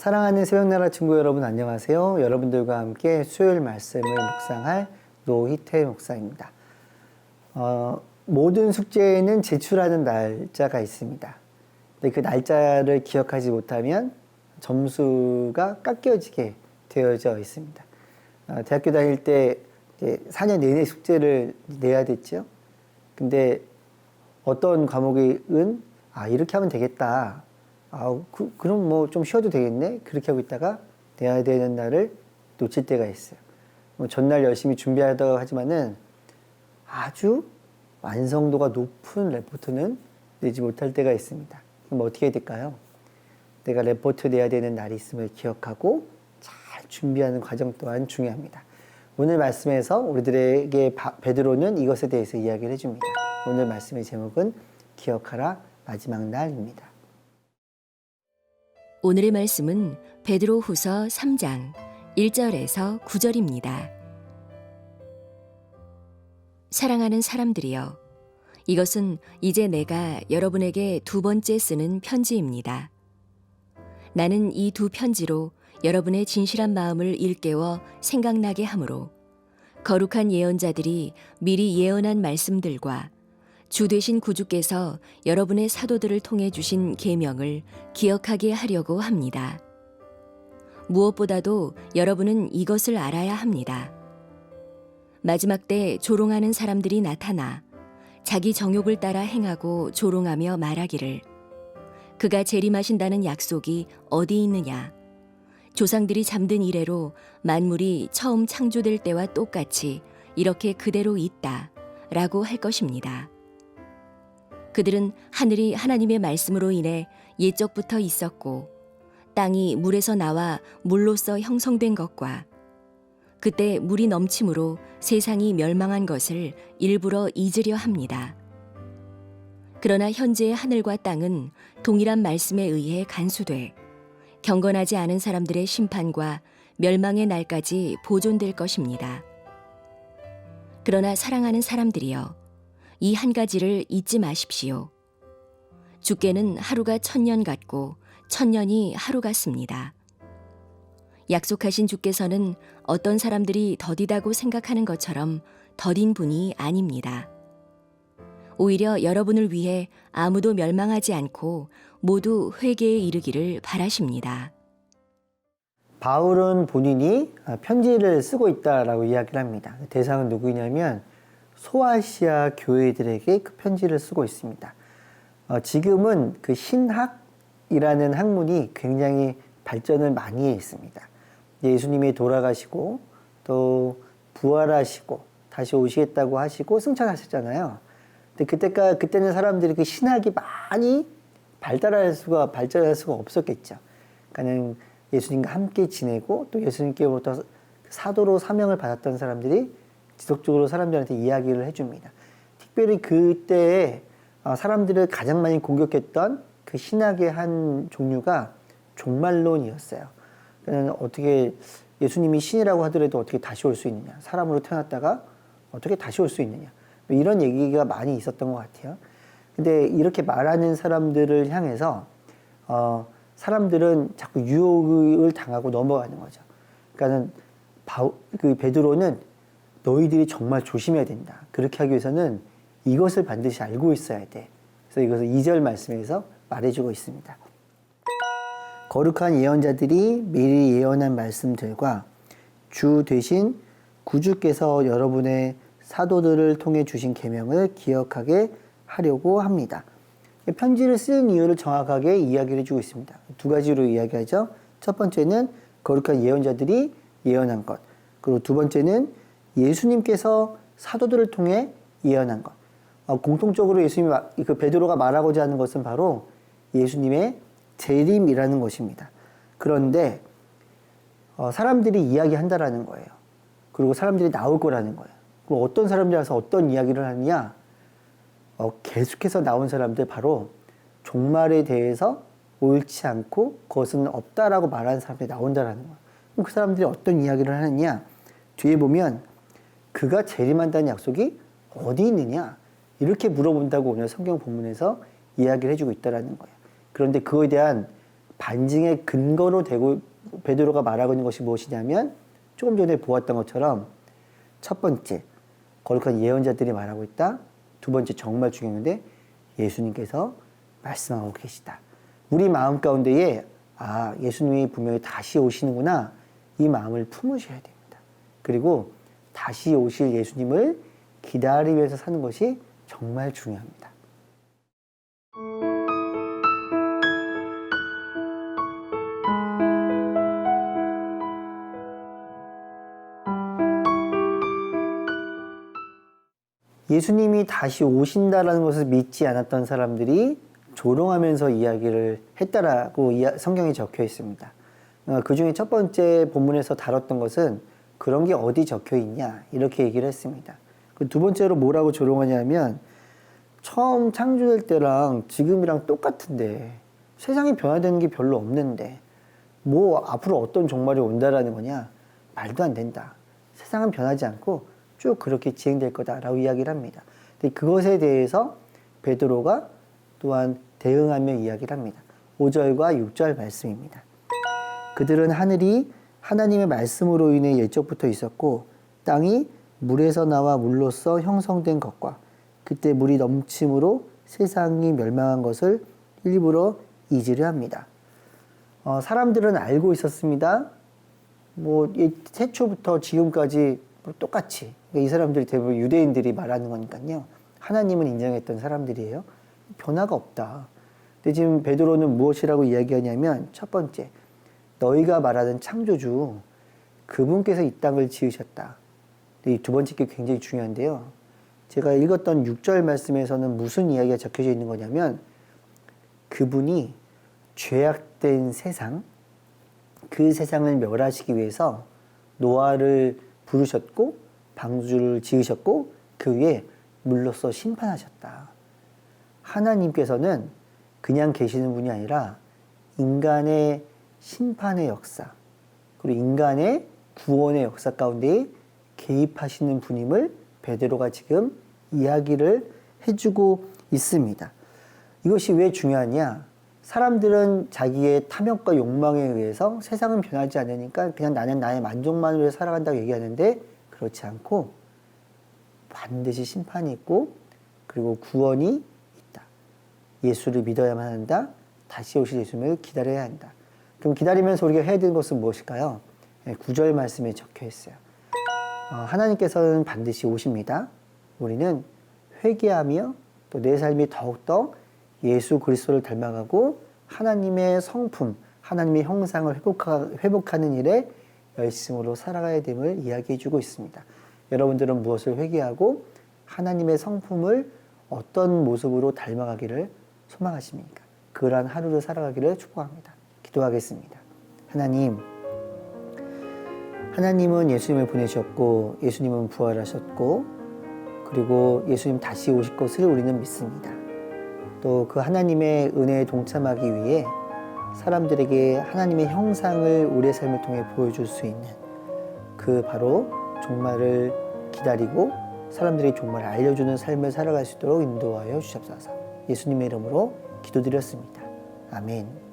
사랑하는 새벽나라 친구 여러분 안녕하세요. 여러분들과 함께 수요일 말씀을 묵상할 노희태 목사입니다. 모든 숙제에는 제출하는 날짜가 있습니다. 근데 그 날짜를 기억하지 못하면 점수가 깎여지게 되어져 있습니다. 대학교 다닐 때 이제 4년 내내 숙제를 내야 됐죠. 근데 어떤 과목은 이렇게 하면 되겠다. 그럼 뭐 좀 쉬어도 되겠네? 그렇게 하고 있다가 내야 되는 날을 놓칠 때가 있어요. 전날 열심히 준비하다가 하지만은 아주 완성도가 높은 레포트는 내지 못할 때가 있습니다. 그럼 어떻게 해야 될까요? 내가 레포트 내야 되는 날이 있음을 기억하고 잘 준비하는 과정 또한 중요합니다. 오늘 말씀에서 우리들에게 베드로는 이것에 대해서 이야기를 해줍니다. 오늘 말씀의 제목은 기억하라 마지막 날입니다. 오늘의 말씀은 베드로후서 3장 1절에서 9절입니다. 사랑하는 사람들이여, 이것은 이제 내가 여러분에게 두 번째 쓰는 편지입니다. 나는 이 두 편지로 여러분의 진실한 마음을 일깨워 생각나게 하므로 거룩한 예언자들이 미리 예언한 말씀들과 주 되신 구주께서 여러분의 사도들을 통해 주신 계명을 기억하게 하려고 합니다. 무엇보다도 여러분은 이것을 알아야 합니다. 마지막 때 조롱하는 사람들이 나타나 자기 정욕을 따라 행하고 조롱하며 말하기를 그가 재림하신다는 약속이 어디 있느냐? 조상들이 잠든 이래로 만물이 처음 창조될 때와 똑같이 이렇게 그대로 있다 라고 할 것입니다. 그들은 하늘이 하나님의 말씀으로 인해 옛적부터 있었고 땅이 물에서 나와 물로서 형성된 것과 그때 물이 넘침으로 세상이 멸망한 것을 일부러 잊으려 합니다. 그러나 현재의 하늘과 땅은 동일한 말씀에 의해 간수돼 경건하지 않은 사람들의 심판과 멸망의 날까지 보존될 것입니다. 그러나 사랑하는 사람들이여, 이 한 가지를 잊지 마십시오. 주께는 하루가 1000년 같고 1000년이 하루 같습니다. 약속하신 주께서는 어떤 사람들이 더디다고 생각하는 것처럼 더딘 분이 아닙니다. 오히려 여러분을 위해 아무도 멸망하지 않고 모두 회개에 이르기를 바라십니다. 바울은 본인이 편지를 쓰고 있다라고 이야기를 합니다. 대상은 누구냐면 소아시아 교회들에게 그 편지를 쓰고 있습니다. 지금은 그 신학이라는 학문이 굉장히 발전을 많이 했습니다. 예수님이 돌아가시고 또 부활하시고 다시 오시겠다고 하시고 승천하셨잖아요. 근데 그때는 사람들이 그 신학이 많이 발전할 수가 없었겠죠. 그러니까는 예수님과 함께 지내고 또 예수님께로부터 사도로 사명을 받았던 사람들이 지속적으로 사람들한테 이야기를 해줍니다. 특별히 그때에 사람들을 가장 많이 공격했던 그 신학의 한 종류가 종말론이었어요. 그러니까 어떻게 예수님이 신이라고 하더라도 어떻게 다시 올 수 있느냐? 사람으로 태어났다가 어떻게 다시 올 수 있느냐? 이런 얘기가 많이 있었던 것 같아요. 근데 이렇게 말하는 사람들을 향해서 사람들은 자꾸 유혹을 당하고 넘어가는 거죠. 그러니까는 그 베드로는 너희들이 정말 조심해야 된다. 그렇게 하기 위해서는 이것을 반드시 알고 있어야 돼. 그래서 이것을 2절 말씀에서 말해주고 있습니다. 거룩한 예언자들이 미리 예언한 말씀들과 주 되신 구주께서 여러분의 사도들을 통해 주신 계명을 기억하게 하려고 합니다. 편지를 쓴 이유를 정확하게 이야기를 해주고 있습니다. 두 가지로 이야기하죠. 첫 번째는 거룩한 예언자들이 예언한 것. 그리고 두 번째는 예수님께서 사도들을 통해 예언한 것. 공통적으로 그 베드로가 말하고자 하는 것은 바로 예수님의 재림이라는 것입니다. 그런데 사람들이 이야기한다라는 거예요. 그리고 사람들이 나올 거라는 거예요. 그럼 어떤 사람들이 와서 어떤 이야기를 하느냐? 계속해서 나온 사람들 바로 종말에 대해서 옳지 않고 그것은 없다라고 말하는 사람들이 나온다라는 거예요. 그럼 그 사람들이 어떤 이야기를 하느냐? 뒤에 보면 그가 재림한다는 약속이 어디 있느냐? 이렇게 물어본다고 오늘 성경 본문에서 이야기를 해주고 있다는 거예요. 그런데 그거에 대한 반증의 근거로 되고 베드로가 말하고 있는 것이 무엇이냐면 조금 전에 보았던 것처럼 첫 번째, 거룩한 예언자들이 말하고 있다. 두 번째, 정말 중요한데 예수님께서 말씀하고 계시다. 우리 마음 가운데에 예수님이 분명히 다시 오시는구나, 이 마음을 품으셔야 됩니다. 그리고 다시 오실 예수님을 기다리면서 사는 것이 정말 중요합니다. 예수님이 다시 오신다라는 것을 믿지 않았던 사람들이 조롱하면서 이야기를 했다라고 성경에 적혀 있습니다. 그 중에 첫 번째 본문에서 다뤘던 것은 그런 게 어디 적혀 있냐, 이렇게 얘기를 했습니다. 그 두 번째로 뭐라고 조롱하냐면 처음 창조될 때랑 지금이랑 똑같은데 세상이 변화되는 게 별로 없는데 뭐 앞으로 어떤 종말이 온다라는 거냐, 말도 안 된다. 세상은 변하지 않고 쭉 그렇게 진행될 거다라고 이야기를 합니다. 근데 그것에 대해서 베드로가 또한 대응하며 이야기를 합니다. 5절과 6절 말씀입니다. 그들은 하늘이 하나님의 말씀으로 인해 옛적부터 있었고 땅이 물에서 나와 물로써 형성된 것과 그때 물이 넘침으로 세상이 멸망한 것을 일부러 잊으려 합니다. 사람들은 알고 있었습니다. 태초부터 지금까지 똑같이, 이 사람들이 대부분 유대인들이 말하는 거니까요. 하나님은 인정했던 사람들이에요. 변화가 없다. 근데 지금 베드로는 무엇이라고 이야기하냐면 첫 번째, 너희가 말하는 창조주, 그분께서 이 땅을 지으셨다. 이 두 번째 게 굉장히 중요한데요. 제가 읽었던 6절 말씀에서는 무슨 이야기가 적혀져 있는 거냐면 그분이 죄악된 세상, 그 세상을 멸하시기 위해서 노아를 부르셨고 방주를 지으셨고 그 위에 물로써 심판하셨다. 하나님께서는 그냥 계시는 분이 아니라 인간의 심판의 역사, 그리고 인간의 구원의 역사 가운데 개입하시는 분임을 베드로가 지금 이야기를 해주고 있습니다. 이것이 왜 중요하냐? 사람들은 자기의 탐욕과 욕망에 의해서 세상은 변하지 않으니까 그냥 나는 나의 만족만으로 살아간다고 얘기하는데 그렇지 않고 반드시 심판이 있고 그리고 구원이 있다. 예수를 믿어야만 한다. 다시 오실 예수님을 기다려야 한다. 그럼 기다리면서 우리가 해야 되는 것은 무엇일까요? 9절 말씀에 적혀 있어요. 하나님께서는 반드시 오십니다. 우리는 회개하며 또 내 삶이 더욱더 예수 그리스도를 닮아가고 하나님의 성품, 하나님의 형상을 회복하는 일에 열심으로 살아가야 됨을 이야기해 주고 있습니다. 여러분들은 무엇을 회개하고 하나님의 성품을 어떤 모습으로 닮아가기를 소망하십니까? 그러한 하루를 살아가기를 축복합니다. 기도하겠습니다. 하나님은 예수님을 보내셨고 예수님은 부활하셨고 그리고 예수님 다시 오실 것을 우리는 믿습니다. 또 그 하나님의 은혜에 동참하기 위해 사람들에게 하나님의 형상을 우리의 삶을 통해 보여줄 수 있는 그 바로 종말을 기다리고 사람들에게 종말을 알려주는 삶을 살아갈 수 있도록 인도하여 주옵소서. 예수님의 이름으로 기도드렸습니다. 아멘.